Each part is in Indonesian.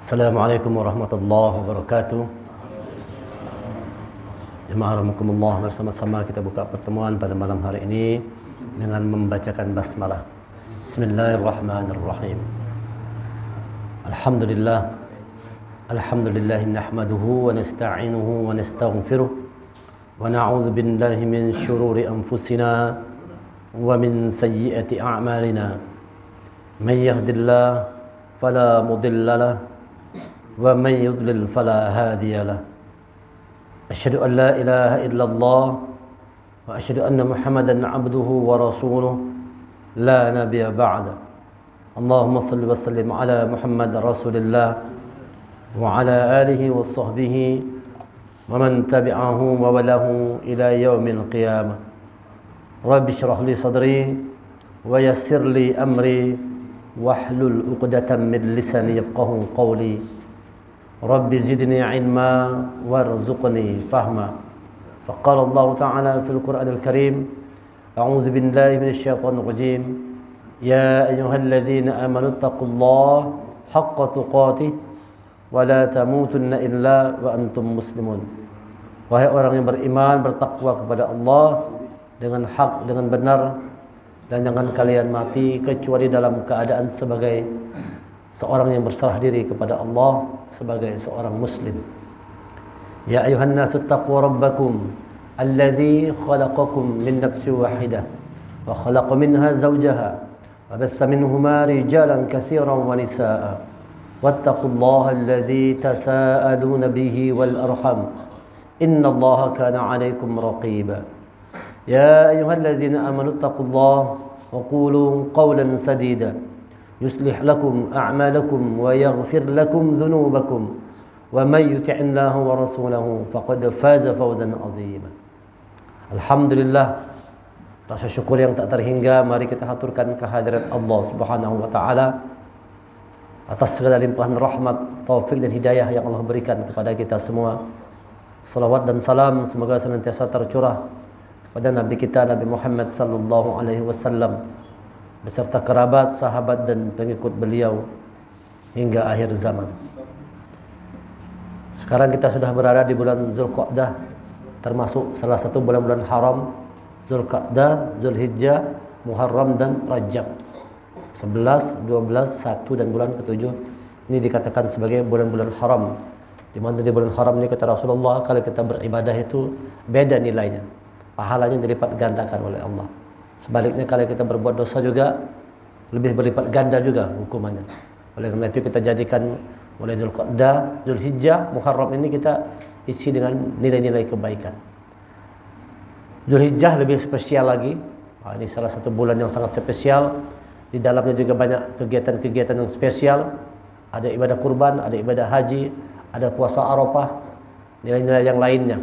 Assalamualaikum warahmatullahi wabarakatuh. Jemaah rahimakumullah, bersama-sama kita buka pertemuan pada malam hari ini dengan membacakan basmalah. Bismillahirrahmanirrahim. Alhamdulillah. Alhamdulillah nahmaduhu wa nasta'inuhu wa nastaghfiruh wa na'udzu billahi min syururi anfusina wa min sayyiati a'malina. May yahdihillahu fala mudilla lahu wa man yudlil fala hadiya lahu. Asyhadu an la ilaha illallah wa asyhadu anna Muhammadan 'abduhu wa rasuluh la nabiyya ba'da. Allahumma shalli wa sallim ala Muhammad rasulillah wa ala alihi wa sahbihi wa man tabi'ahu wa walahu ila yaumil qiyamah. Rabbi shrah li sadri wa yassir li amri wahlul 'uqdatam min lisani yafqahu qawli. Rabbi zidni ilma warzuqni fahma. Faqala Allah Ta'ala fil Qur'anil Karim, a'udzu billahi minasyaitonir rajim. Ya ayyuhalladzina amanu taqullaha haqqa tuqatih wa la tamutunna illa wa antum muslimun. Wahai orang yang beriman, bertakwa kepada Allah dengan hak, dengan benar, dan jangan kalian mati kecuali dalam keadaan sebagai seorang yang berserah diri kepada Allah, sebagai seorang muslim. Ya ayuhan nasu taqu rabbakum alladzi khalaqakum min nafsin wahidah wa khalaqa minha zawjaha wa bassa minhuma rijalan katsiran wa nisaa'a wattaqullaha alladzi tasaaluna bihi wal arham innallaha kana 'alaykum raqiba. Ya ayyuhalladzina amanu taqullaha wa qulu qawlan sadida يصلح لكم أعمالكم ويغفر لكم ذنوبكم ومن يطع الله ورسوله فقد فاز فوزا عظيما. Alhamdulillah, rasa syukur yang tak terhingga mari kita haturkan kehadirat Allah Subhanahu wa taala atas segala limpahan rahmat, taufik dan hidayah yang Allah berikan kepada kita semua. Salawat dan salam semoga senantiasa tercurah kepada Nabi kita Nabi Muhammad sallallahu alaihi wasallam beserta kerabat, sahabat dan pengikut beliau hingga akhir zaman. Sekarang kita sudah berada di bulan Zulqa'dah, termasuk salah satu bulan-bulan haram, Zulqa'dah, Zulhijjah, Muharram dan Rajab. 11, 12, 1 dan bulan ke-7 ini dikatakan sebagai bulan-bulan haram. Di mana di bulan haram ini kata Rasulullah, kalau kita beribadah itu beda nilainya. Pahalanya dilipat gandakan oleh Allah. Sebaliknya kalau kita berbuat dosa juga lebih berlipat ganda juga hukumannya. Oleh karena itu kita jadikan mulai Zulqa'dah, Zulhijjah, Muharram ini kita isi dengan nilai-nilai kebaikan. Zulhijjah lebih spesial lagi. Ini salah satu bulan yang sangat spesial. Di dalamnya juga banyak kegiatan-kegiatan yang spesial. Ada ibadah kurban, ada ibadah haji, ada puasa Arafah, nilai-nilai yang lainnya.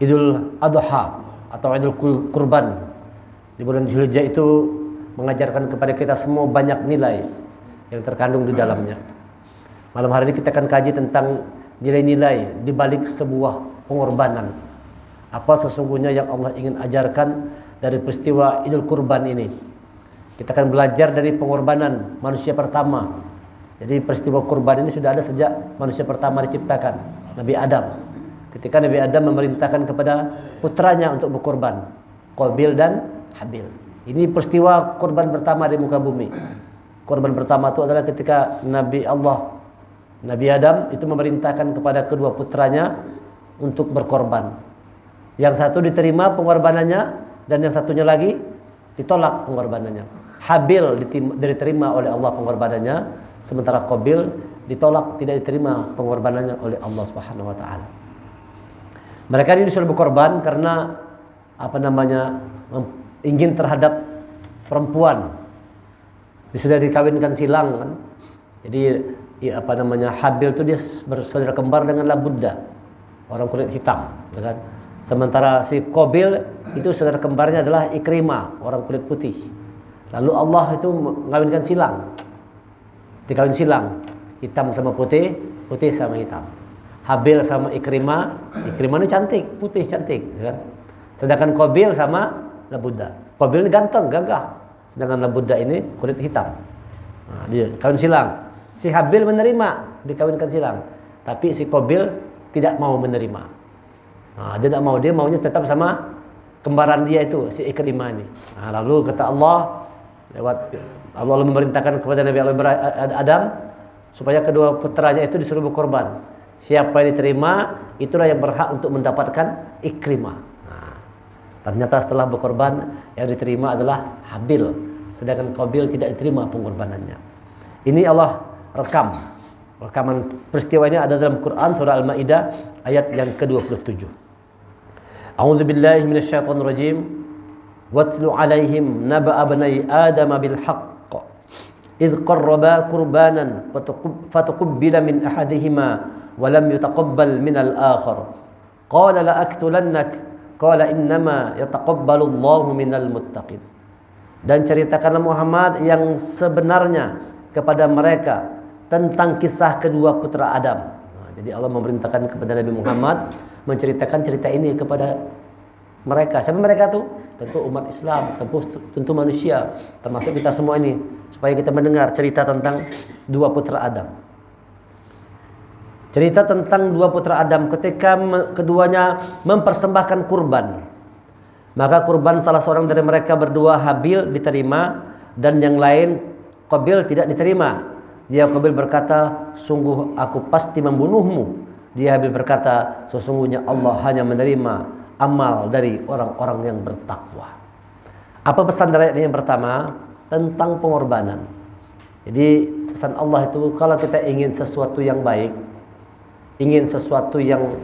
Idul Adha atau Idul Kurban di bulan Zulhijjah itu mengajarkan kepada kita semua banyak nilai yang terkandung di dalamnya. Malam hari ini kita akan kaji tentang nilai-nilai di balik sebuah pengorbanan. Apa sesungguhnya yang Allah ingin ajarkan dari peristiwa Idul Kurban ini? Kita akan belajar dari pengorbanan manusia pertama. Jadi peristiwa kurban ini sudah ada sejak manusia pertama diciptakan, Nabi Adam. Ketika Nabi Adam memerintahkan kepada putranya untuk berkorban, Qabil dan Habil. Ini peristiwa korban pertama di muka bumi. Korban pertama itu adalah ketika Nabi Adam itu memerintahkan kepada kedua putranya untuk berkorban. Yang satu diterima pengorbanannya dan yang satunya lagi ditolak pengorbanannya. Habil diterima oleh Allah pengorbanannya, sementara Qabil ditolak, tidak diterima pengorbanannya oleh Allah Subhanahu wa taala. Mereka ini disuruh berkorban karena ingin terhadap perempuan. Sudah dikawinkan silang kan. Jadi Habil itu dia bersaudara kembar dengan Labudda, orang kulit hitam, ya kan? Sementara si Qabil itu saudara kembarnya adalah Ikrimah, orang kulit putih. Lalu Allah itu mengawinkan silang. Dikawin silang, hitam sama putih, putih sama hitam. Habil sama Ikrimah ini cantik, putih cantik, kan? Sedangkan Qabil sama Labudda. Qabil ini ganteng, gagah. Sedangkan Labudda ini kulit hitam. Nah, dia kawin silang. Si Habil menerima dikawinkan silang, tapi si Qabil tidak mau menerima. Nah, dia tidak mau, dia maunya tetap sama kembaran dia itu, si Ikrimah ini. Nah, lalu kata Allah, lewat Allah memerintahkan kepada Nabi Adam supaya kedua putranya itu disuruh berkorban. Siapa yang diterima, itulah yang berhak untuk mendapatkan Ikrimah. Nah, ternyata setelah berkorban, yang diterima adalah Habil, sedangkan Qabil tidak diterima pengorbanannya. Ini Allah rekaman peristiwa ini ada dalam Quran surah Al-Maidah ayat yang ke-27. A'udzu billahi minasyaitonir rajim. Watlu 'alaihim naba'a bani Adam bil haqq idh qarraba qurbanan fatuqabbala min ahadihima wa lam yutaqabbal min al-akhar qala la aqtulannak qala innama yataqabbalu Allahu minal muttaqin. Dan ceritakanlah Muhammad yang sebenarnya kepada mereka tentang kisah kedua putra Adam. Nah, jadi Allah memerintahkan kepada Nabi Muhammad menceritakan cerita ini kepada mereka. Siapa mereka tuh? Tentu umat Islam, tentu manusia, termasuk kita semua ini, supaya kita mendengar cerita tentang dua putra Adam. Cerita tentang dua putra Adam ketika keduanya mempersembahkan kurban. Maka kurban salah seorang dari mereka berdua, Habil, diterima dan yang lain Qabil tidak diterima. Dia Qabil berkata, sungguh aku pasti membunuhmu. Dia Habil berkata, sesungguhnya Allah hanya menerima amal dari orang-orang yang bertakwa. Apa pesan dari ayat yang pertama? Tentang pengorbanan. Jadi pesan Allah itu, kalau kita ingin sesuatu yang baik, ingin sesuatu yang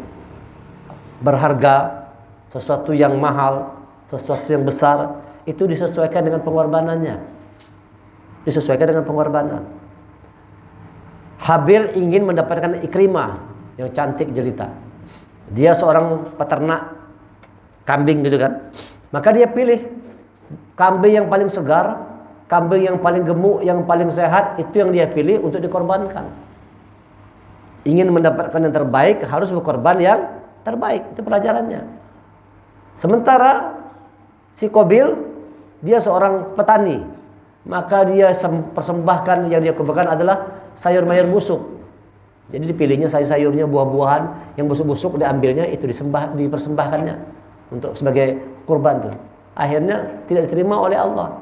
berharga, sesuatu yang mahal, sesuatu yang besar, itu disesuaikan dengan pengorbanannya. Disesuaikan dengan pengorbanan. Habil ingin mendapatkan Ikrimah yang cantik jelita. Dia seorang peternak kambing gitu kan. Maka dia pilih kambing yang paling segar, kambing yang paling gemuk, yang paling sehat, itu yang dia pilih untuk dikorbankan. Ingin mendapatkan yang terbaik harus berkorban yang terbaik. Itu pelajarannya. Sementara si Qabil, dia seorang petani. Maka dia persembahkan yang dia korbankan adalah sayur mayur busuk. Jadi dipilihnya sayur-sayurnya, buah-buahan yang busuk-busuk, diambilnya itu dipersembahkannya untuk sebagai kurban tuh. Akhirnya tidak diterima oleh Allah.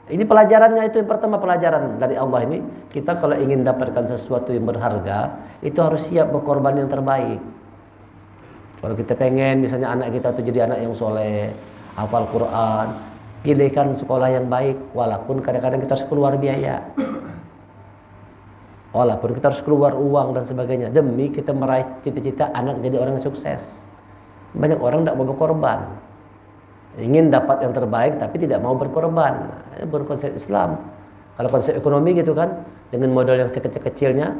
Ini pelajarannya, itu yang pertama, pelajaran dari Allah ini. Kita kalau ingin dapatkan sesuatu yang berharga, itu harus siap berkorban yang terbaik. Kalau kita pengen misalnya anak kita tuh jadi anak yang soleh, hafal Quran, pilihkan sekolah yang baik, walaupun kadang-kadang kita harus keluar biaya, walaupun kita harus keluar uang dan sebagainya, demi kita meraih cita-cita anak jadi orang yang sukses. Banyak orang tidak mau berkorban, ingin dapat yang terbaik tapi tidak mau berkorban. Ini bukan konsep Islam. Kalau konsep ekonomi gitu kan, dengan modal yang sekecil-kecilnya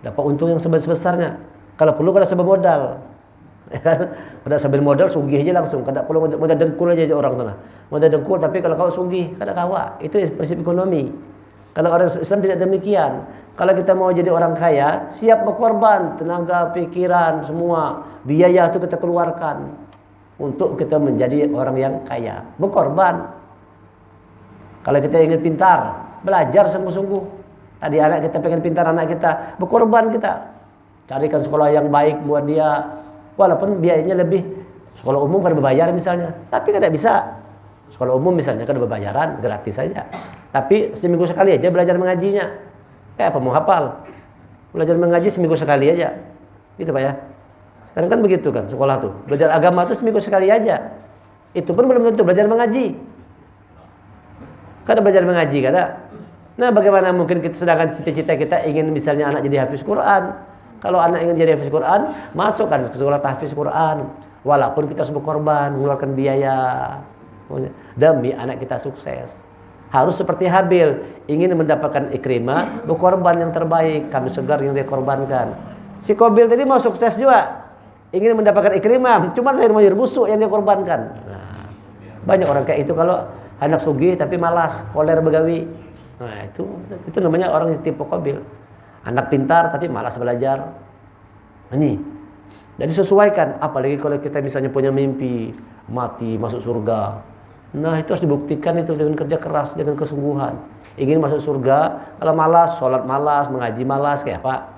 dapat untung yang sebesar-besarnya. Kalau perlu kada sebab modal, kada sambil modal sugih aja langsung, kada perlu modal dengkul aja orang tuh. Modal dengkul tapi kalau kau sugih kada kawa. Itu prinsip ekonomi. Kalau orang Islam tidak demikian. Kalau kita mau jadi orang kaya, siap berkorban, tenaga, pikiran, semua biaya itu kita keluarkan untuk kita menjadi orang yang kaya. Berkorban. Kalau kita ingin pintar, belajar sungguh-sungguh. Tadi anak kita pengen pintar, anak kita berkorban, kita carikan sekolah yang baik buat dia. Walaupun biayanya lebih, sekolah umum kan berbayar misalnya, tapi kan tidak bisa. Sekolah umum misalnya kan berbayaran, gratis saja. Tapi seminggu sekali aja belajar mengajinya. Kayak apa mau hafal? Belajar mengaji seminggu sekali aja. Gitu Pak ya. Sekarang kan begitu kan sekolah tuh. Belajar agama tuh seminggu sekali aja. Itu pun belum tentu belajar mengaji. Kada belajar mengaji kada. Nah, bagaimana mungkin kita, sedangkan cita-cita kita ingin misalnya anak jadi hafiz Quran. Kalau anak ingin jadi hafiz Quran, masukkan ke sekolah tahfiz Quran. Walaupun kita harus berkorban, mengeluarkan biaya demi anak kita sukses. Harus seperti Habil, ingin mendapatkan Ikrimah, berkorban yang terbaik, kambing segar yang dia korbankan. Si Qabil tadi mau sukses juga, ingin mendapatkan Ikrimah, cuma sayur mayur busuk yang dia korbankan. Nah, banyak orang kayak itu kalau anak sugih tapi malas, koler begawi. Nah, itu namanya orang yang tipe Qabil. Anak pintar tapi malas belajar. Ini. Jadi sesuaikan, apalagi kalau kita misalnya punya mimpi mati masuk surga. Nah, itu harus dibuktikan itu dengan kerja keras, dengan kesungguhan. Ingin masuk surga, kalau malas, sholat malas, mengaji malas, kayak apa?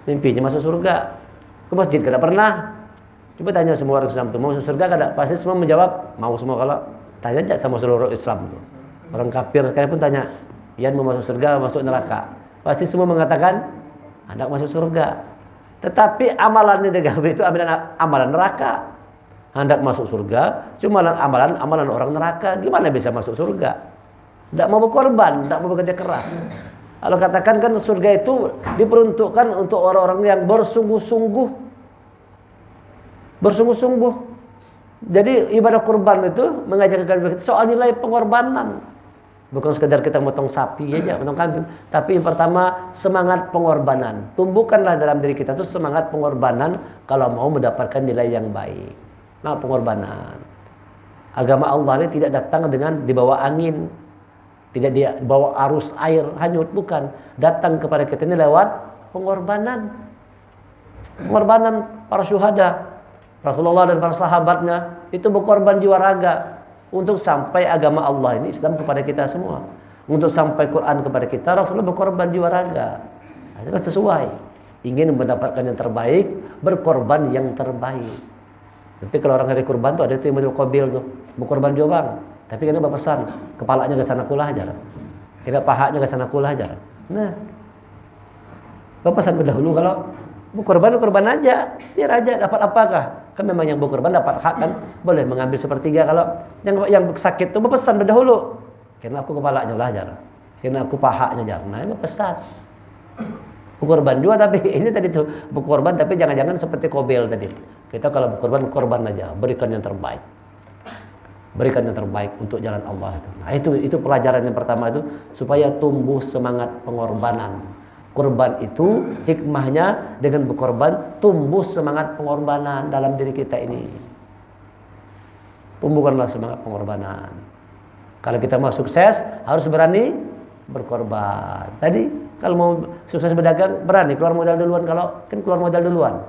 Mimpinya masuk surga. Ke masjid kada pernah. Coba tanya semua orang Islam itu mau masuk surga kada? Pasti semua menjawab mau semua. Kalau tanya aja sama seluruh Islam itu. Orang kafir sekalipun tanya, "Ian mau masuk surga, masuk neraka?" Pasti semua mengatakan hendak masuk surga. Tetapi amalannya DGB itu amalan neraka. Hendak masuk surga, cuma amalan orang neraka. Gimana bisa masuk surga? Tidak mau berkorban, tidak mau bekerja keras. Kalau katakan kan surga itu diperuntukkan untuk orang-orang yang bersungguh-sungguh. Bersungguh-sungguh. Jadi ibadah kurban itu mengajarkan kita soal nilai pengorbanan. Bukan sekedar kita motong sapi aja, motong kambing. Tapi yang pertama semangat pengorbanan. Tumbuhkanlah dalam diri kita itu semangat pengorbanan kalau mau mendapatkan nilai yang baik. Nah, pengorbanan. Agama Allah ini tidak datang dengan dibawa angin. Tidak dia bawa arus air hanyut, bukan. Datang kepada kita ini lewat pengorbanan. Pengorbanan para syuhada. Rasulullah dan para sahabatnya itu berkorban jiwa raga untuk sampai agama Allah ini Islam kepada kita semua. Untuk sampai Quran kepada kita, Rasulullah berkorban jiwa raga. Nah, itu kan sesuai. Ingin mendapatkan yang terbaik, berkorban yang terbaik. Tapi kalau orang hari kurban tuh ada itu yang model kobil tuh, berkorban juga bang. Tapi kan berpesan, kepalanya ke sana kula ajar. Kira pahanya ke sana kula ajar. Nah, berpesan berdahulu kalau berkorban aja, biar aja dapat apakah? Kan memang yang berkorban dapat hak kan, boleh mengambil sepertiga. Kalau yang sakit tuh berpesan berdahulu. Karena aku kepalanya lah ajar. Karena aku pahanya ajar. Nah, berpesan. Berkorban juga tapi ini tadi tuh berkorban tapi jangan-jangan seperti kobel tadi. Kita kalau berkorban korban aja, berikan yang terbaik. Berikan yang terbaik untuk jalan Allah itu. Nah, itu pelajaran yang pertama itu supaya tumbuh semangat pengorbanan. Korban itu hikmahnya dengan berkorban tumbuh semangat pengorbanan dalam diri kita ini. Tumbuhkanlah semangat pengorbanan. Kalau kita mau sukses harus berani berkorban. Tadi kalau mau sukses berdagang berani keluar modal duluan, kalau kan keluar modal duluan.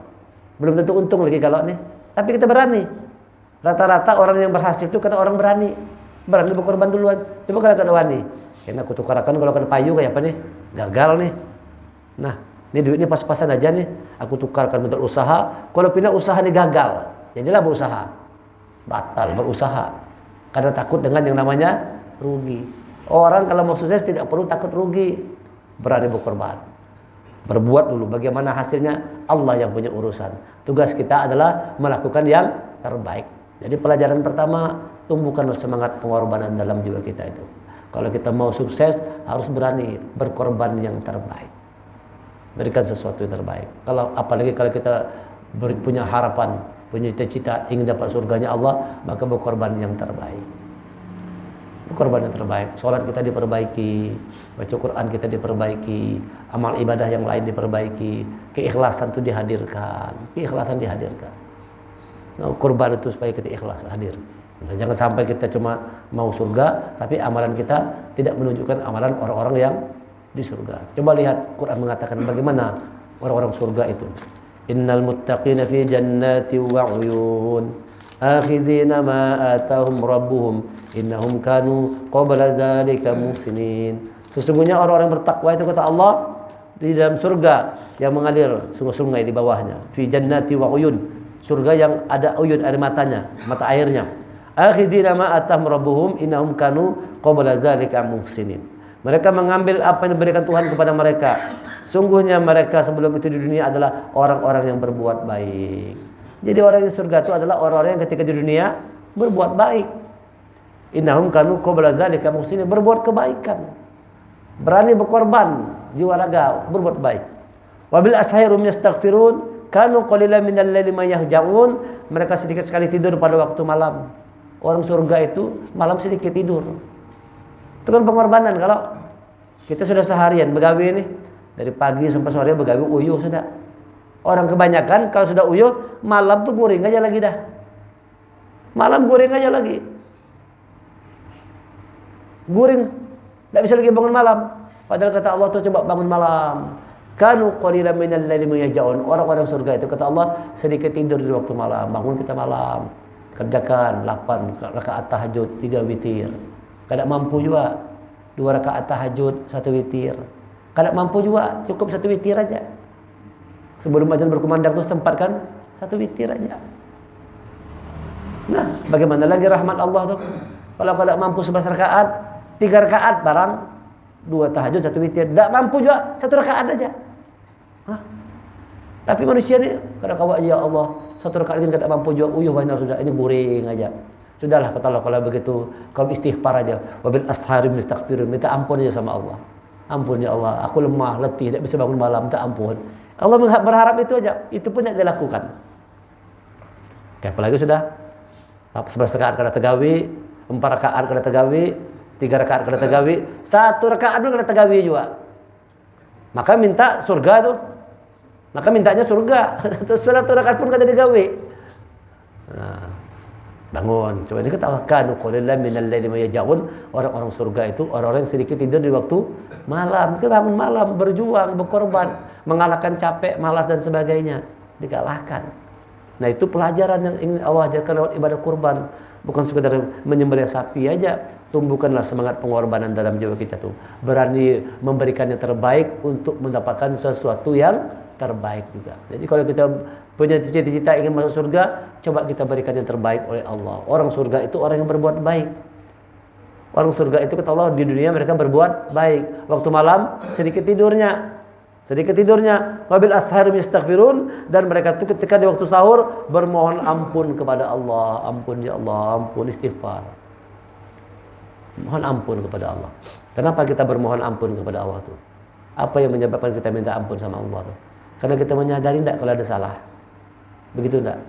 Belum tentu untung lagi kalau nih. Tapi kita berani. Rata-rata orang yang berhasil itu karena orang berani berkorban duluan. Coba kalau ada wani, karena aku tukarakan kalau kena payu kayak apa nih, gagal nih. Nah, ini duit ini pas-pasan aja nih, aku tukarkan bentuk usaha. Kalau pindah usaha ini gagal, jadilah berusaha, batal berusaha, karena takut dengan yang namanya rugi. Orang kalau mau sukses tidak perlu takut rugi, berani berkorban. Berbuat dulu, bagaimana hasilnya Allah yang punya urusan. Tugas kita adalah melakukan yang terbaik. Jadi pelajaran pertama, tumbuhkan semangat pengorbanan dalam jiwa kita itu. Kalau kita mau sukses, harus berani berkorban yang terbaik. Berikan sesuatu yang terbaik. Apalagi kalau kita punya harapan, punya cita-cita ingin dapat surganya Allah, maka berkorban yang terbaik. Berkorban yang terbaik. Sholat kita diperbaiki, baca Quran kita diperbaiki, amal ibadah yang lain diperbaiki, keikhlasan itu dihadirkan. Keikhlasan dihadirkan. Nah, kurban itu supaya kita ikhlas hadir. Jangan sampai kita cuma mau surga, tapi amalan kita tidak menunjukkan amalan orang-orang yang di surga. Coba lihat Quran mengatakan bagaimana orang-orang surga itu. Innal muttaqina fi jannati wa 'uyun, akhidina ma atahum rabbuhum, innahum kanu qabla dzalika muhsinin. Sesungguhnya orang-orang bertakwa itu kata Allah di dalam surga yang mengalir sungai-sungai di bawahnya. Fi jannati wa 'uyun. Surga yang ada uyun air matanya, mata airnya. Akhidina ma atahum rabbuhum innahum kanu qabla dzalika muhsinin. Mereka mengambil apa yang diberikan Tuhan kepada mereka. Sungguhnya mereka sebelum itu di dunia adalah orang-orang yang berbuat baik. Jadi orang yang surga itu adalah orang-orang yang ketika di dunia berbuat baik. Innahum kanu qabla dzalika muhsinin, berbuat kebaikan. Berani berkorban jiwa raga, berbuat baik. Wabil ashirum yastaghfirun. Kanu qalilan minal laili ma yahjaun, mereka sedikit sekali tidur pada waktu malam. Orang surga itu malam sedikit tidur. Itu kan pengorbanan. Kalau kita sudah seharian begawe ini, dari pagi sampai sore begawe uyuh sudah. Orang kebanyakan kalau sudah uyuh malam tuh guring aja lagi dah. Malam guring aja lagi. Guring, tidak bisa lagi bangun malam. Padahal kata Allah tuh coba bangun malam. Kanu qalilan minal laili ma yahjaun. Orang-orang surga itu kata Allah sedikit tidur di waktu malam, bangun kita malam. kerjakan 8 rakaat tahajud, 3 witir. Kada mampu juga 2 rakaat tahajud, 1 witir. Kada mampu juga cukup 1 witir aja. Sebelum azan berkumandang tuh sempatkan 1 witir aja. Nah, bagaimana lagi rahmat Allah tuh? Kalau kada mampu 11 rakaat, 3 rakaat barang, 2 tahajud, 1 witir. Tak mampu juga 1 rakaat aja. Hah? Tapi manusia ni kadang kawak ya Allah, 1 rakaat ini kada mampu juga. Uyuh banyak sudah, ini guring aja. Sudahlah kata Allah, kalau begitu kau istighfar aja. Wabil ashari mustaghfirun, minta ampun aja sama Allah. Ampun ya Allah, aku lemah, letih, tidak bisa bangun malam, minta ampun. Allah berharap itu aja, itu pun tidak dilakukan. Oke, apalagi sudah 11 rakaat kada tegawi, 4 rakaat kada tegawi, 3 rakaat kada tegawi, 1 rakaat pun kada tegawi juga. Maka minta surga tuh. Maka mintanya surga. 1 rakaat pun kada digawi. Nah, bangun. Coba ini katakan qalilan minal laili ma yaj'un. Orang-orang surga itu orang-orang yang sedikit tidur di waktu malam. Mereka bangun malam, berjuang, berkorban, mengalahkan capek, malas dan sebagainya. Dikalahkan. Nah, itu pelajaran yang ingin Allah ajarkan lewat ibadah kurban. Bukan sekedar menyembelih sapi aja. Tumbuhkanlah semangat pengorbanan dalam jiwa kita tuh. Berani memberikan yang terbaik untuk mendapatkan sesuatu yang terbaik juga. Jadi kalau kita punya cita-cita ingin masuk surga, coba kita berikan yang terbaik oleh Allah. Orang surga itu orang yang berbuat baik. Orang surga itu kata Allah di dunia mereka berbuat baik. Waktu malam sedikit tidurnya. Wabil ashar yastaghfirun, dan mereka itu ketika di waktu sahur bermohon ampun kepada Allah. Ampun ya Allah, ampun, istighfar. Mohon ampun kepada Allah. Kenapa kita bermohon ampun kepada Allah tuh? Apa yang menyebabkan kita minta ampun sama Allah tuh? Karena kita menyadari enggak kalau ada salah. Begitu enggak?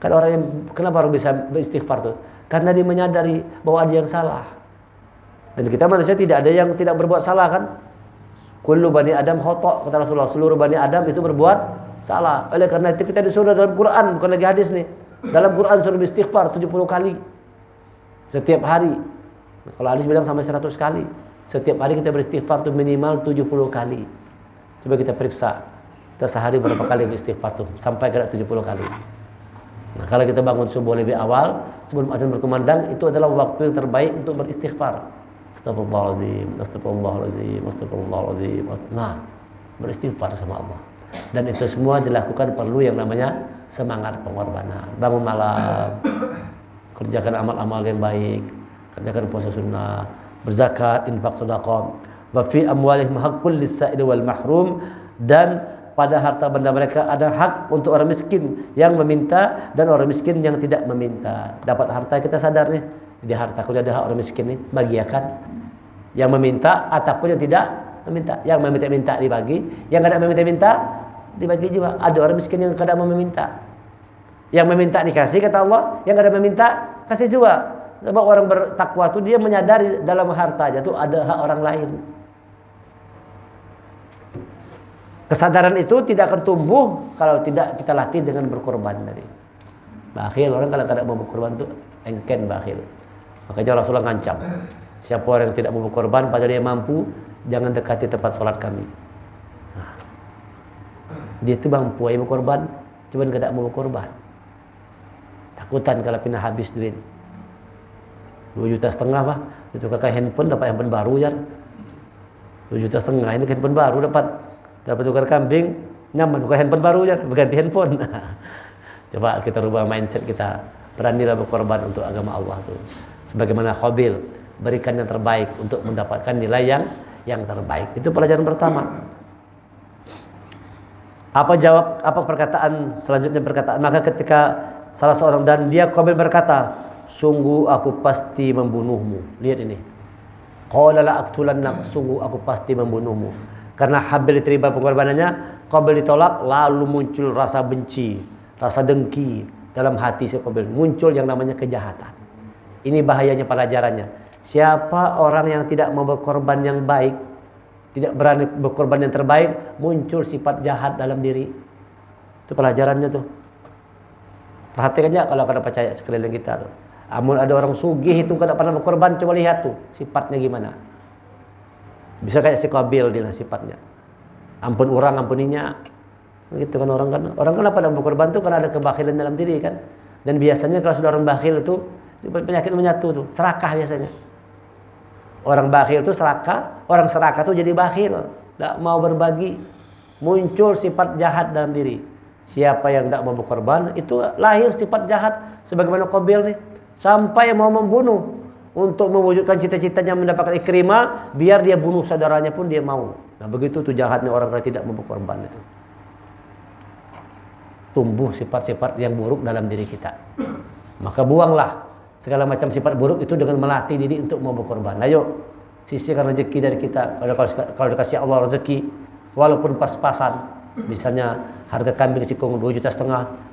Kan orang yang kenapa orang bisa beristighfar tuh? Karena dia menyadari bahwa ada yang salah. Dan kita manusia tidak ada yang tidak berbuat salah kan? Kullu bani Adam khata', kata Rasulullah, seluruh bani Adam itu berbuat salah. Oleh karena itu kita disuruh dalam Quran, bukan lagi hadis nih. Dalam Quran suruh beristighfar 70 kali setiap hari. Nah, kalau hadis bilang sampai 100 kali. Setiap hari kita beristighfar tuh minimal 70 kali. Coba kita periksa. Kita sehari berapa kali beristighfar tuh? Sampai ke 70 kali. Nah, kalau kita bangun subuh lebih awal, sebelum azan berkumandang, itu adalah waktu yang terbaik untuk beristighfar. Astagfirullahaladzim, astagfirullahaladzim, astagfirullahaladzim. Nah, beristighfar sama Allah. Dan itu semua dilakukan perlu yang namanya semangat pengorbanan. Bangun malam, kerjakan amal-amal yang baik, kerjakan puasa sunnah, berzakat, infak, sedekah. Wa fi amwalihim haqqul lis-sa'ili wal mahrum, dan pada harta benda mereka ada hak untuk orang miskin yang meminta dan orang miskin yang tidak meminta. Dapat harta kita sadar nih, di hartaku ada hak orang miskin nih, bagiakan. Yang meminta ataupun yang tidak meminta. Yang meminta-minta dibagi, yang tidak meminta-minta dibagi juga. Ada orang miskin yang kadang meminta. Yang meminta dikasih kata Allah, yang kadang meminta kasih juga. Sebab orang bertakwa itu dia menyadari dalam hartanya itu ada hak orang lain. Kesadaran itu tidak akan tumbuh kalau tidak kita latih dengan berkorban tadi. Bakhil, orang kalau tidak mau berkorban itu engken bakhil. Makanya Rasulullah ngancam, siapa orang yang tidak mau berkorban padahal dia mampu, jangan dekati tempat sholat kami. Nah, dia itu mampu aja berkorban, cuma tidak mau berkorban. Takutan kalau pindah habis duit. 2,5 juta bah, itu kakak handphone dapat handphone baru ya. 2,5 juta ini handphone baru dapat tukar kambing, nyaman bukan handphone baru ya, berganti handphone. Coba kita rubah mindset kita, beranilah berkorban untuk agama Allah tuh. Sebagaimana Qabil, berikan yang terbaik untuk mendapatkan nilai yang terbaik. Itu pelajaran pertama. Apa perkataan selanjutnya perkataan? Maka ketika salah seorang dan dia Qabil berkata, sungguh aku pasti membunuhmu. Lihat ini. Qala la aqtulannak, sungguh aku pasti membunuhmu. Karena Habil diterima pengorbanannya, Qabil ditolak, lalu muncul rasa benci, rasa dengki dalam hati si Qabil. Muncul yang namanya kejahatan. Ini bahayanya pelajarannya. Siapa orang yang tidak mau berkorban yang baik, tidak berani berkorban yang terbaik, muncul sifat jahat dalam diri. Itu pelajarannya tuh. Perhatikan aja kalau kada percaya sekeliling kita tuh. Amun ada orang sugih itu kada pernah berkorban, coba lihat tuh sifatnya gimana. Bisa kayak si Qabil dia sifatnya. Ampun orang ampuninya. Gitu kan orang kan apa yang berkorban tuh karena ada kebakhilan dalam diri kan. Dan biasanya kalau sudah orang bakhil itu penyakit menyatu tuh, serakah biasanya. Orang bakhil itu serakah, orang serakah itu jadi bakhil, tidak mau berbagi. Muncul sifat jahat dalam diri. Siapa yang tidak mau berkorban itu lahir sifat jahat sebagaimana Qabil nih, sampai mau membunuh untuk mewujudkan cita-citanya mendapatkan Ikrimah, biar dia bunuh saudaranya pun dia mau. Nah begitu tuh jahatnya orang yang tidak mau berkorban itu. Tumbuh sifat-sifat yang buruk dalam diri kita. Maka buanglah segala macam sifat buruk itu dengan melatih diri untuk mau berkorban. Ayo sisihkan rezeki dari kita. Kalau dikasih Allah rezeki walaupun pas-pasan, misalnya harga kambing sikung 2,5 juta,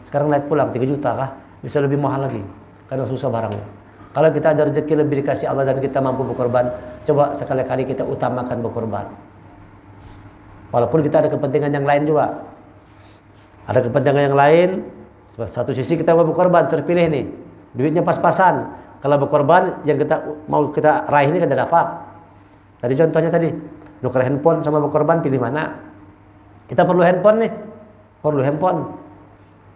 sekarang naik pulang 3 juta kah? Bisa lebih mahal lagi karena susah barangnya. Kalau kita ada rezeki lebih dikasih Allah dan kita mampu berkorban, coba sekali-kali kita utamakan berkorban. Walaupun kita ada kepentingan yang lain juga. Ada kepentingan yang lain, satu sisi kita mau berkorban, suruh pilih nih. Duitnya pas-pasan. Kalau berkorban yang kita mau kita raih ini kita dapat. Tadi contohnya tadi, nuker handphone sama berkorban, pilih mana? Kita perlu handphone nih. Perlu handphone.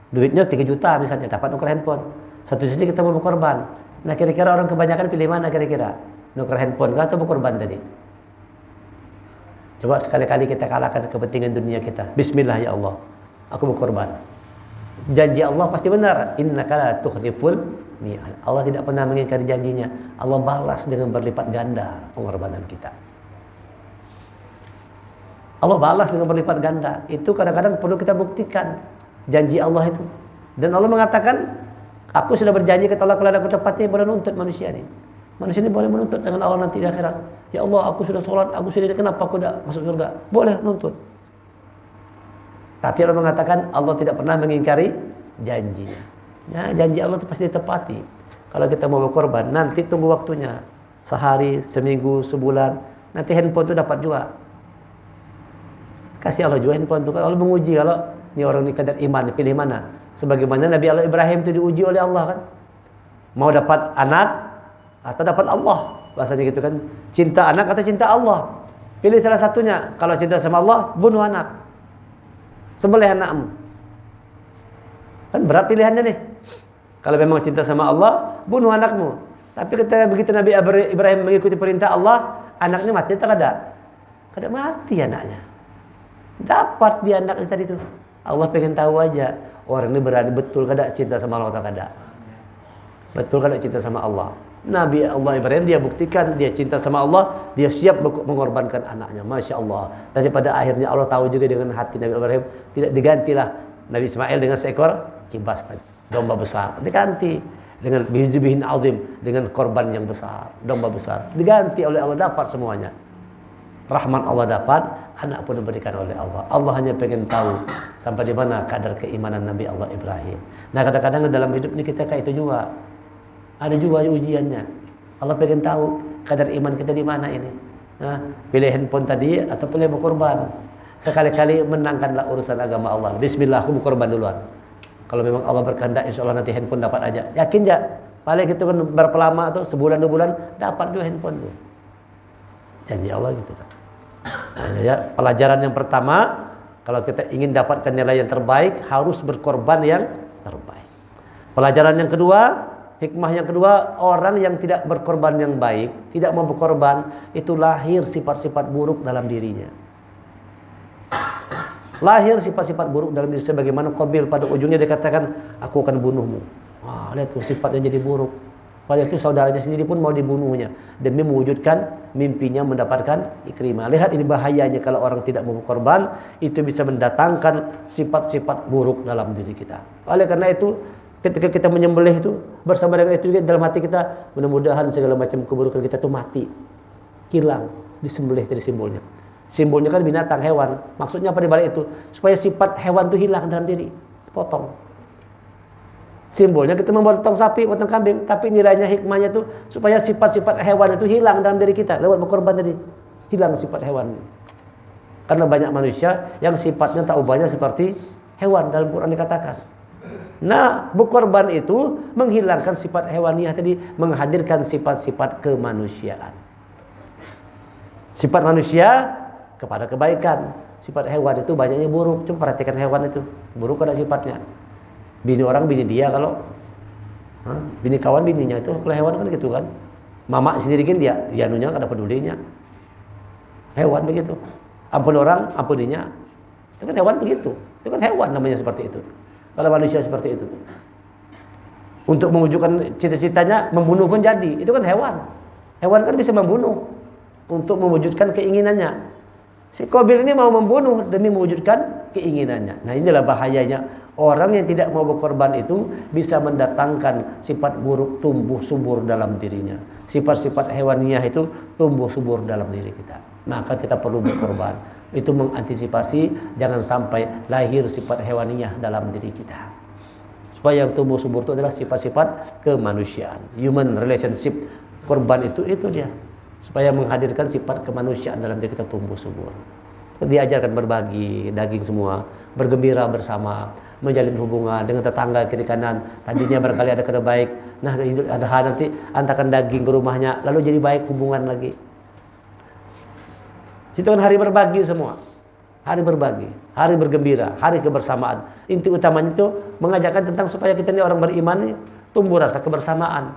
Duitnya 3 juta misalnya, dapat nuker handphone. Satu sisi kita mau berkorban. Nah kira-kira orang kebanyakan pilih mana kira-kira? Nuker handphone kah atau berkorban tadi? Coba sekali-kali kita kalahkan kepentingan dunia kita. Bismillah ya Allah, aku berkorban. Janji Allah pasti benar. Innaka la tukhliful mi'ad. Allah tidak pernah mengingkari janjinya. Allah balas dengan berlipat ganda pengorbanan kita. Allah balas dengan berlipat ganda. Itu kadang-kadang perlu kita buktikan janji Allah itu. Dan Allah mengatakan, aku sudah berjanji kata Allah kalau ada ketepatnya boleh menuntut manusia ini. Manusia ini boleh menuntut dengan Allah nanti di akhirat. Ya Allah, aku sudah sholat, aku sudah, kenapa aku tidak masuk surga? Boleh menuntut. Tapi Allah mengatakan Allah tidak pernah mengingkari janjinya. Ya, janji Allah itu pasti ditepati. Kalau kita mau berkorban, nanti tunggu waktunya. Sehari, seminggu, sebulan. Nanti handphone itu dapat juga. Kasih Allah juga handphone itu. Allah menguji kalau ini orang ini kadar iman, pilih mana. Sebagaimana Nabi Allah Ibrahim itu diuji oleh Allah kan. Mau dapat anak atau dapat Allah. Bahasanya gitu kan. Cinta anak atau cinta Allah. Pilih salah satunya. Kalau cinta sama Allah, bunuh anak. Sembelih anakmu. Kan berat pilihannya nih. Kalau memang cinta sama Allah, bunuh anakmu. Tapi ketika begitu Nabi Ibrahim mengikuti perintah Allah, anaknya mati atau kada? Kada mati anaknya. Dapat dia anaknya tadi itu. Allah pengen tahu aja orang ini berani betul kada cinta sama Allah atau kada. Betul kada cinta sama Allah. Nabi Allah Ibrahim dia buktikan dia cinta sama Allah, dia siap mengorbankan anaknya. Masya Allah. Tapi pada akhirnya Allah tahu juga dengan hati Nabi Ibrahim, tidak digantilah Nabi Ismail dengan seekor kibas tadi, domba besar. Diganti dengan bihin azim, dengan korban yang besar, domba besar. Diganti oleh Allah, dapat semuanya. Rahmat Allah dapat, anak pun diberikan oleh Allah. Allah hanya pengen tahu sampai di mana kadar keimanan Nabi Allah Ibrahim. Nah kadang-kadang dalam hidup ini kita kayak itu juga. Ada juga ujiannya. Allah pengen tahu kadar iman kita di mana ini. Nah, pilih handphone tadi atau pilih berkorban. Sekali-kali menangkanlah urusan agama Allah. Bismillah, aku berkorban duluan. Kalau memang Allah berkehendak, insya Allah nanti handphone dapat aja. Yakin ya? Paling itu kan berapa lama tuh, sebulan 2 bulan dapat juga handphone tuh. Janji Allah gitu kan. Nah, ya, pelajaran yang pertama, kalau kita ingin dapatkan nilai yang terbaik, harus berkorban yang terbaik. Pelajaran yang kedua, hikmah yang kedua, orang yang tidak berkorban yang baik, tidak mau berkorban, itu lahir sifat-sifat buruk dalam dirinya. Lahir sifat-sifat buruk dalam diri, sebagaimana Qabil pada ujungnya dikatakan, aku akan bunuhmu. Wah, lihat tuh sifatnya jadi buruk. Pada itu saudaranya sendiri pun mau dibunuhnya demi mewujudkan mimpinya mendapatkan Ikrimah. Lihat ini bahayanya kalau orang tidak mau berkorban, itu bisa mendatangkan sifat-sifat buruk dalam diri kita. Oleh karena itu, ketika kita menyembelih itu, bersama dengan itu juga dalam hati kita, mudah-mudahan segala macam keburukan kita itu mati, hilang, disembelih dari simbolnya. Simbolnya kan binatang, hewan. Maksudnya apa di balik itu? Supaya sifat hewan itu hilang dalam diri, potong. Simbolnya kita memotong sapi, potong kambing, tapi nilainya hikmahnya itu supaya sifat-sifat hewan itu hilang dalam diri kita lewat berkorban tadi. Hilang sifat hewan. Karena banyak manusia yang sifatnya tak ubahnya seperti hewan, dalam Quran dikatakan. Nah, berkorban itu menghilangkan sifat hewaniah tadi, menghadirkan sifat-sifat kemanusiaan. Sifat manusia kepada kebaikan. Sifat hewan itu banyaknya buruk. Coba perhatikan hewan itu, buruk ada sifatnya. Bini orang bini dia kalau Bini kawan bininya itu, kalau hewan kan gitu kan. Mama sendiri kan dia nunya kada pedulinya. Hewan begitu. Ampun orang, ampuninya. Itu kan hewan begitu. Itu kan hewan namanya seperti itu. Kalau manusia seperti itu. Untuk mewujudkan cita-citanya membunuh pun jadi. Itu kan hewan. Hewan kan bisa membunuh untuk mewujudkan keinginannya. Si Qabil ini mau membunuh demi mewujudkan keinginannya. Nah, inilah bahayanya orang yang tidak mau berkorban itu bisa mendatangkan sifat buruk tumbuh subur dalam dirinya. Sifat-sifat hewaniah itu tumbuh subur dalam diri kita. Maka kita perlu berkorban. Itu mengantisipasi jangan sampai lahir sifat hewaniah dalam diri kita. Supaya yang tumbuh subur itu adalah sifat-sifat kemanusiaan, human relationship. Korban itu dia, supaya menghadirkan sifat kemanusiaan dalam diri kita tumbuh subur. Diajarkan berbagi daging semua, bergembira bersama, menjalin hubungan dengan tetangga kiri kanan. Tadinya barangkali ada kada baik, nah ada nanti antarkan daging ke rumahnya, lalu jadi baik hubungan lagi. Itu kan hari berbagi semua. Hari berbagi, hari bergembira, hari kebersamaan. Inti utamanya itu mengajarkan tentang supaya kita ini orang beriman nih, tumbuh rasa kebersamaan.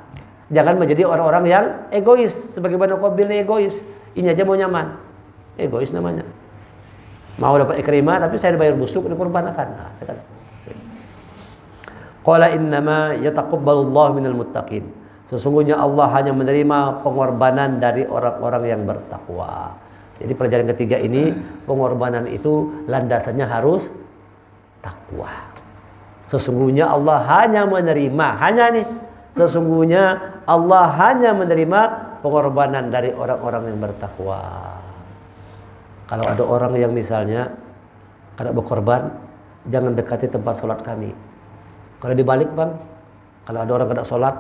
Jangan menjadi orang-orang yang egois, sebagaimana Qabil ini egois. Ini aja mau nyaman, egois namanya. Mau dapat Ikrimah tapi saya dibayar busuk, dikorbankan. Nah, kan. Qala innama yataqabbalullahu minal muttaqin. Sesungguhnya Allah hanya menerima pengorbanan dari orang-orang yang bertakwa. Jadi pelajaran ketiga ini, pengorbanan itu landasannya harus takwa. Sesungguhnya Allah hanya menerima, sesungguhnya Allah hanya menerima pengorbanan dari orang-orang yang bertakwa. Kalau ada orang yang misalnya kada berkorban, jangan dekati tempat sholat kami. Kalau dibalik bang, kalau ada orang kada sholat,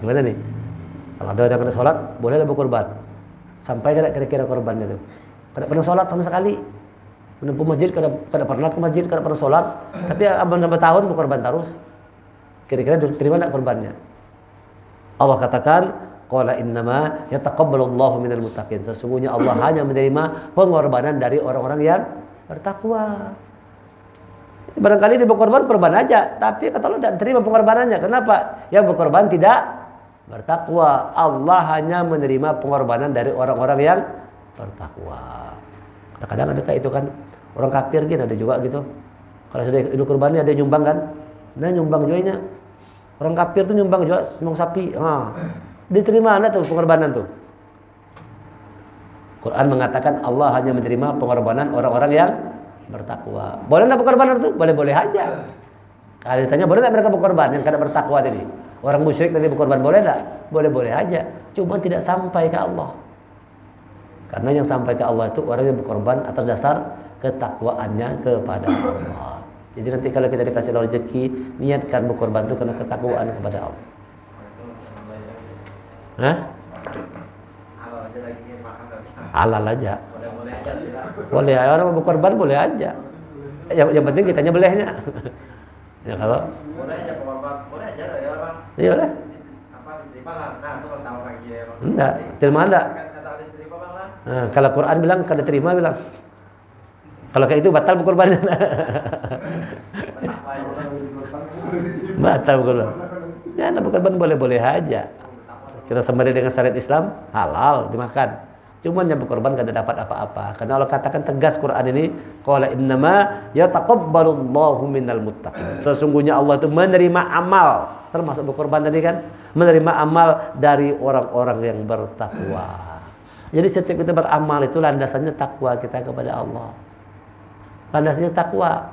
gimana nih? Kalau ada orang kada sholat, bolehlah berkorban. Sampai kira-kira korban itu. Kada pernah sholat sama sekali. Menempuh masjid, kada pernah ke masjid, kada pernah sholat. Tapi abang sampai tahun berkorban terus. Kira-kira terima tak korbannya? Allah katakan, qala innama yataqabbalullahu minal muttaqin. Sesungguhnya Allah hanya menerima pengorbanan dari orang-orang yang bertakwa. Barangkali dia berkorban, korban aja. Tapi kata Allah tidak terima pengorbanannya. Kenapa? Yang berkorban tidak bertakwa. Allah hanya menerima pengorbanan dari orang-orang yang bertakwa. Kadang-kadang ada kayak itu kan, orang kafir gitu ada juga gitu. Kalau sudah hidup kurbannya ada nyumbang kan, nah nyumbang juga. Orang kafir tuh nyumbang juga, nyumbang sapi. Diterima anda tuh pengorbanan tuh. Quran mengatakan Allah hanya menerima pengorbanan orang-orang yang bertakwa. Boleh nggak berkorban itu? Boleh-boleh aja. Kalau ditanya boleh nggak mereka berkorban yang kada bertakwa tadi? Orang musyrik tadi berkorban boleh tak? Boleh-boleh aja. Cuma tidak sampai ke Allah. Karena yang sampai ke Allah itu orang yang berkorban atas dasar ketakwaannya kepada Allah. Jadi nanti kalau kita dikasih rezeki, niatkan berkorban itu karena ketakwaan kepada Allah. Halal aja. Boleh, orang mau berkorban boleh aja. Yang penting kitanya belehnya. Ya kalau boleh aja berkorban, boleh aja ya Bang. Iya lah. Apa diterima lah. Nah, itu kan tahu lagi ya Bang. Enggak, terima enggak? Nah, kalau Quran bilang kada terima bilang. Kalau kayak itu batal berkorban. Batal berkorban. Ya, berkorban boleh-boleh aja. Kita sembari dengan syariat Islam halal dimakan. Cuman yang berkorban kada dapat apa-apa. Karena Allah katakan tegas Quran ini, qala innama yataqabbalullahu minal muttaqin. Sesungguhnya Allah itu menerima amal, termasuk berkorban tadi kan, menerima amal dari orang-orang yang bertakwa. Jadi setiap kita beramal itu landasannya takwa kita kepada Allah. Landasannya takwa.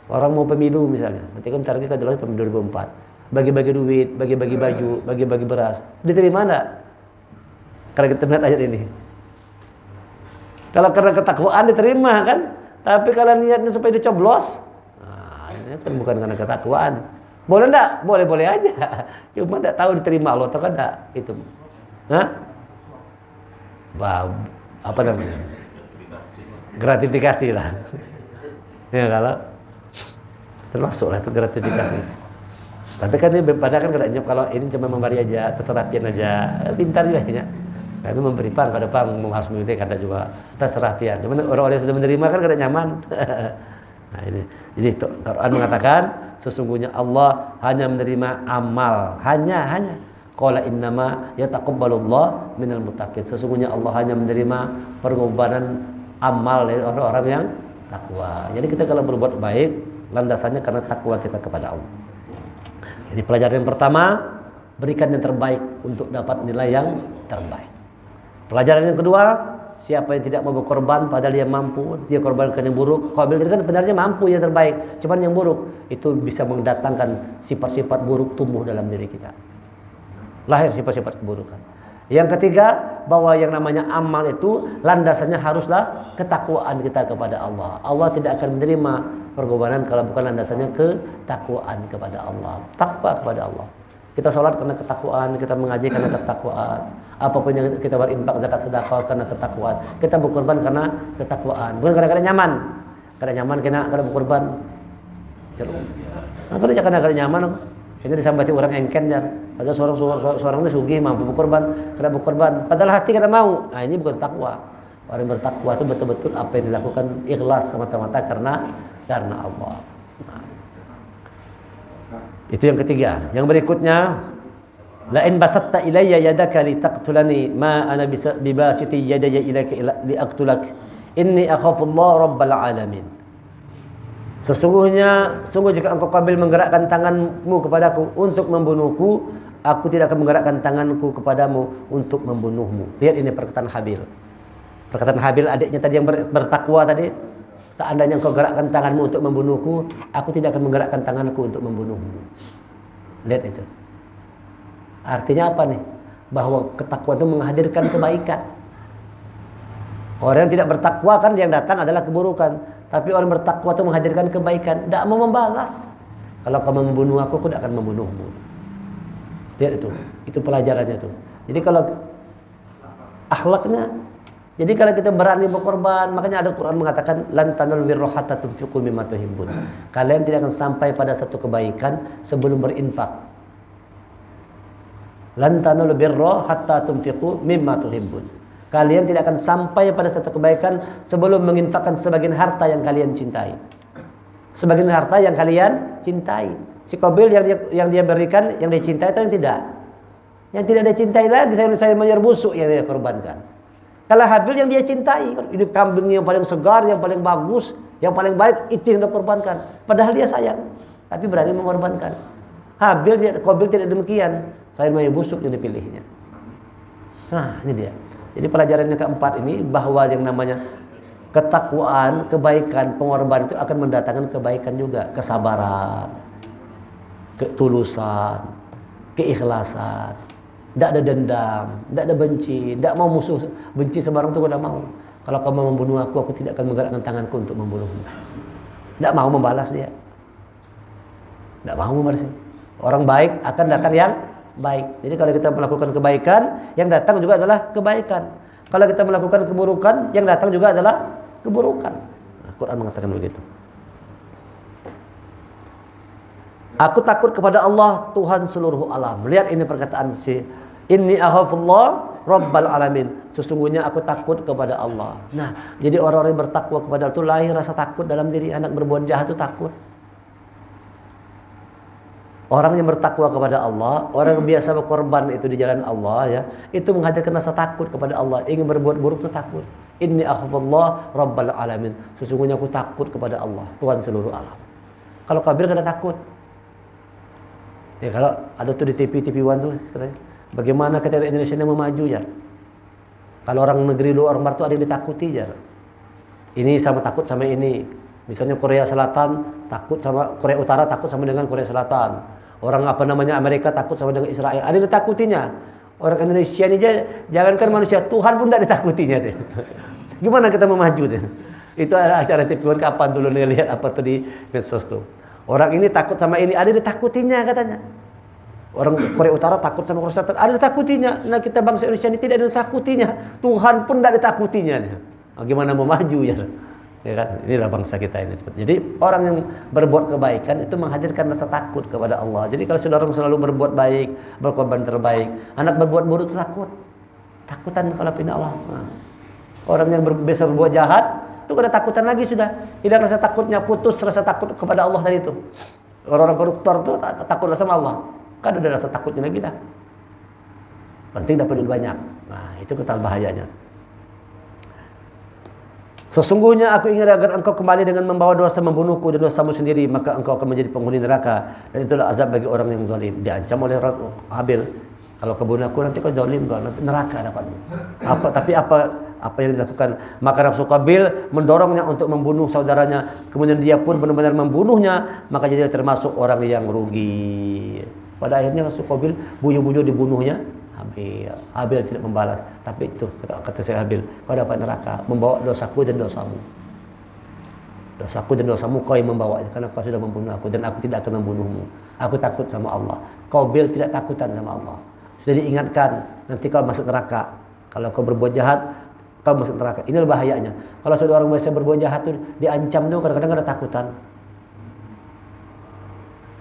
Orang mau pemilu misalnya, nanti kan target adalah pemilu 2004. Bagi-bagi duit, bagi-bagi baju, bagi-bagi beras. Diterima enggak? Kalau kita melihat ayat ini, kalau karena ketakwaan diterima kan, tapi kalau niatnya supaya dicoblos, nah, ini kan bukan karena ketakwaan. Boleh enggak? Boleh-boleh aja. Cuma enggak tahu diterima Allah atau enggak itu. Apa namanya? Gratifikasi lah. Ya kalau termasuklah itu gratifikasi. Tapi kan ini pada kan kadang kalau ini cuma memberi aja, terserah pian aja, pintar juga ya. Kami memberi pang, harus memilih kada juga terserah pian. Cuman orang-orang yang sudah menerima kan kada nyaman. Nah, ini. Jadi Quran mengatakan sesungguhnya Allah hanya menerima amal, hanya. Qala innama yataqabbalullah minal muttaqin. Sesungguhnya Allah hanya menerima pengorbanan amal dari orang-orang yang takwa. Jadi kita kalau berbuat baik landasannya karena takwa kita kepada Allah. Jadi pelajaran yang pertama, berikan yang terbaik untuk dapat nilai yang terbaik. Pelajaran yang kedua, siapa yang tidak mau berkorban padahal dia mampu, dia korbankan yang buruk. Qabil itu kan sebenarnya mampu yang terbaik, cuman yang buruk itu bisa mendatangkan sifat-sifat buruk tumbuh dalam diri kita. Lahir sifat-sifat keburukan. Yang ketiga, bahwa yang namanya amal itu landasannya haruslah ketakwaan kita kepada Allah. Allah tidak akan menerima perkorbanan kalau bukan landasannya ketakwaan kepada Allah, takwa kepada Allah. Kita sholat karena ketakwaan, kita mengaji karena ketakwaan, apapun yang kita berinfak, zakat, sedekah karena ketakwaan, kita berkorban karena ketakwaan, bukan kadang-kadang nyaman. Kadang nyaman kena berkorban. Kadang nyaman. Ini disambati orang engken ya. Padahal seorang ini sugih mampu berkorban, kena berkorban. Padahal hati kada mau. Nah, ini bukan takwa. Orang bertakwa itu betul-betul apa yang dilakukan ikhlas semata-mata karena Allah. Nah. Itu yang ketiga. Yang berikutnya, la in basatta ilayya yadaka litaqtulani ma ana bibasiti yadaya ilaika liaqtulak. Inni akhafullah rabbal alamin. Sungguh jika engkau Qabil menggerakkan tanganmu kepadaku untuk membunuhku, aku tidak akan menggerakkan tanganku kepadamu untuk membunuhmu. Lihat ini perkataan Habil. Perkataan Habil adiknya tadi yang bertakwa tadi, seandainya engkau gerakkan tanganmu untuk membunuhku, aku tidak akan menggerakkan tanganku untuk membunuhmu. Lihat itu. Artinya apa nih? Bahwa ketakwaan itu menghadirkan kebaikan. Orang yang tidak bertakwa kan yang datang adalah keburukan. Tapi orang bertakwa itu menghadirkan kebaikan. Tidak mau membalas. Kalau kamu membunuh aku tidak akan membunuhmu. Lihat itu. Itu pelajarannya itu. Jadi kalau akhlaknya. Jadi kalau kita berani berkorban. Makanya ada Quran mengatakan lan tanalul birra hatta tunfiqu mimma tuhibbun. Kalian tidak akan sampai pada satu kebaikan sebelum berinfak. Lan tanalul birra hatta tunfiqu mimma tuhibbun. Kalian tidak akan sampai pada satu kebaikan sebelum menginfakkan sebagian harta yang kalian cintai. Sebagian harta yang kalian cintai. Si Qabil yang dia berikan, yang dia cintai atau yang tidak? Yang tidak dia cintai lagi, sayur mayur busuk yang dia korbankan. Kalau Habil yang dia cintai, ini kambing yang paling segar, yang paling bagus, yang paling baik, itu yang dia korbankan. Padahal dia sayang, tapi berani mengorbankan. Qabil tidak demikian, sayur mayur busuk yang dipilihnya. Nah, ini dia. Jadi pelajaran yang keempat ini bahwa yang namanya ketakwaan, kebaikan, pengorbanan itu akan mendatangkan kebaikan juga, kesabaran, ketulusan, keikhlasan, tidak ada dendam, tidak ada benci, tidak mau musuh, benci sembarang itu tidak mau. Kalau kamu membunuh aku tidak akan menggerakkan tanganku untuk membunuhmu. Tidak mau membalas dia, tidak mau membalas. Orang baik akan datang yang baik. Jadi kalau kita melakukan kebaikan, yang datang juga adalah kebaikan. Kalau kita melakukan keburukan, yang datang juga adalah keburukan. Nah, Quran mengatakan begitu. Aku takut kepada Allah, Tuhan seluruh alam. Lihat ini perkataan si inni akhafullah rabbal alamin. Sesungguhnya aku takut kepada Allah. Nah, jadi orang-orang yang bertakwa kepada Allah itu lahir rasa takut dalam diri. Anak berbuat jahat itu takut. Orang yang bertakwa kepada Allah, orang yang biasa berkorban itu di jalan Allah ya, itu menghadirkan rasa takut kepada Allah. Ingin berbuat buruk itu takut. Inni akhafullah rabbal alamin. Sesungguhnya aku takut kepada Allah, Tuhan seluruh alam. Kalau Qabil kada takut. Ya kalau ada tuh di TV One tuh katanya, bagaimana kita Indonesia yang memaju ya. Kalau orang negeri luar orang tuh ada yang ditakuti ya. Ini sama takut sama ini. Misalnya Korea Selatan takut sama Korea Utara, takut sama dengan Korea Selatan. Orang Amerika takut sama dengan Israel. Ada yang ditakutinya. Orang Indonesia ini jangankan manusia, Tuhan pun tidak ditakutinya deh. Gimana kita mau maju deh? Itu ada acara TV One kapan dulu nih lihat apa tuh di medsos tuh. Orang ini takut sama ini, ada yang ditakutinya katanya. Orang Korea Utara takut sama Korea Selatan, ada yang ditakutinya. Nah kita bangsa Indonesia ini tidak ada yang ditakutinya. Tuhan pun tidak ditakutinya. Nah, gimana mau maju ya? Ya kan, inilah bangsa kita ini. Jadi orang yang berbuat kebaikan itu menghadirkan rasa takut kepada Allah. Jadi kalau saudara selalu berbuat baik, berkorban terbaik, anak berbuat buruk itu takut, takutan kalau pindah Allah. Nah, orang yang biasa berbuat jahat itu ada takutan lagi sudah. Hilang rasa takutnya, putus rasa takut kepada Allah tadi itu. Orang-orang koruptor tuh takutlah sama Allah. Kan ada rasa takutnya lagi dah. Penting dapat duit banyak. Nah, itu ketal bahayanya. Sesungguhnya aku ingin agar engkau kembali dengan membawa dosa membunuhku dan dosamu sendiri, maka engkau akan menjadi penghuni neraka, dan itulah azab bagi orang yang zalim. Diancam oleh Habil, kalau kau bunuh aku nanti kau zalim, kau nanti neraka dapatmu. Tapi apa yang dilakukan? Maka nafsu Qabil mendorongnya untuk membunuh saudaranya, kemudian dia pun benar-benar membunuhnya, maka jadi termasuk orang yang rugi. Pada akhirnya nafsu Qabil buju-buju dibunuhnya Habil tidak membalas, tapi itu kata saya Habil, kau dapat neraka, membawa dosaku dan dosamu. Dosaku dan dosamu kau yang membawanya, karena kau sudah membunuh aku, dan aku tidak akan membunuhmu. Aku takut sama Allah. Qabil tidak takutan sama Allah. Sudah diingatkan, nanti kau masuk neraka. Kalau kau berbuat jahat, kau masuk neraka. Inilah bahayanya. Kalau sudah orang biasa berbuat jahat tuh diancam tuh, kadang-kadang ada takutan.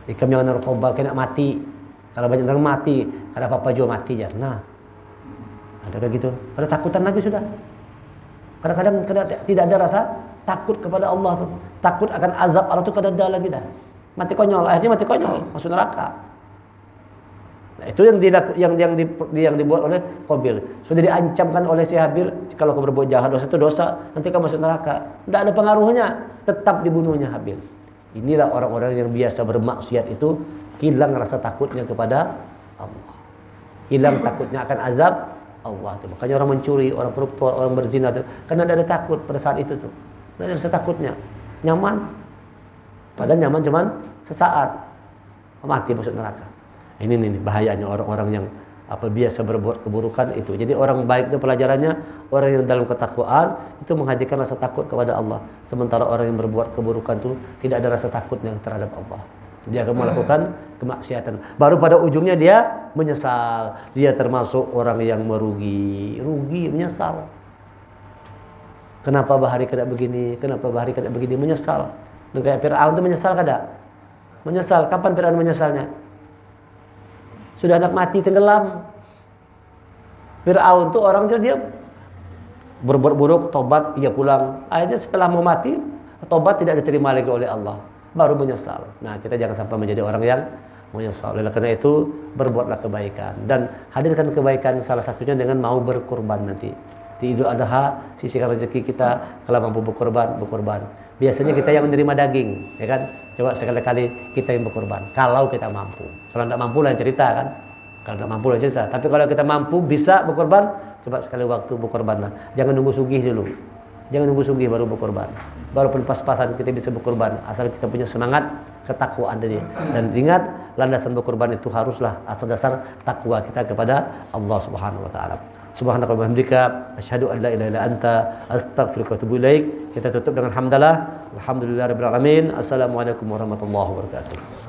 Ikam yang narkoba kena mati. Kalau banyak orang mati, kada apa-apa juga mati ya. Nah, ada kayak gitu. Ada takutan lagi sudah. Kadang-kadang tidak ada rasa takut kepada Allah tuh. Takut akan azab Allah tuh kada ada lagi dah. Mati konyol, akhirnya mati konyol, masuk neraka. Nah, itu yang dibuat oleh Qabil. Sudah diancamkan oleh si Habil, kalau kau berbuat jahat dosa itu dosa, nanti kau masuk neraka. Tidak ada pengaruhnya, tetap dibunuhnya Habil. Inilah orang-orang yang biasa bermaksiat itu hilang rasa takutnya kepada Allah. Hilang takutnya akan azab Allah tuh. Makanya orang mencuri, orang koruptor, orang berzina tuh, karena ada takut pada saat itu tuh. Ada rasa takutnya. Nyaman. Padahal nyaman cuman sesaat. Mati masuk neraka. Ini bahayanya orang-orang yang biasa berbuat keburukan itu. Jadi orang baik itu pelajarannya orang yang dalam ketakwaan itu menghadirkan rasa takut kepada Allah. Sementara orang yang berbuat keburukan itu tidak ada rasa takutnya terhadap Allah. Dia akan melakukan kemaksiatan. Baru pada ujungnya dia menyesal. Dia termasuk orang yang merugi, menyesal. Kenapa bahari kada begini? Kenapa bahari kada begini? Menyesal. Dan kayak Fir'aun itu menyesal kada? Menyesal. Kapan Fir'aun menyesalnya? Sudah anak mati tenggelam. Fir'aun tuh orang dia berbuat buruk, tobat, ia pulang. Akhirnya setelah mau mati, tobat tidak diterima lagi oleh Allah. Baru menyesal. Nah, kita jangan sampai menjadi orang yang menyesal. Oleh karena itu, berbuatlah kebaikan. Dan hadirkan kebaikan salah satunya dengan mau berkorban nanti. Di Idul Adha, sisihkan rezeki kita, kalau mampu berkorban. Biasanya kita yang menerima daging, ya kan? Coba sekali-kali kita yang berkorban. Kalau kita mampu. Kalau tidak mampu lah cerita kan? Kalau tidak mampu lah cerita. Tapi kalau kita mampu bisa berkorban, coba sekali waktu berkorbanlah. Jangan nunggu sugih dulu. Jangan nunggu sugih baru berkorban. Baru pas-pasan kita bisa berkorban. Asal kita punya semangat ketakwaan tadi. Dan ingat, landasan berkorban itu haruslah asal dasar takwa kita kepada Allah Subhanahu wa taala. Subhanaka wa bihamdika asyhadu an la ilaha illa anta astaghfiruka wa atubu ilaik. Kita tutup dengan hamdalah. Alhamdulillahirabbil alamin. Assalamualaikum warahmatullahi wabarakatuh.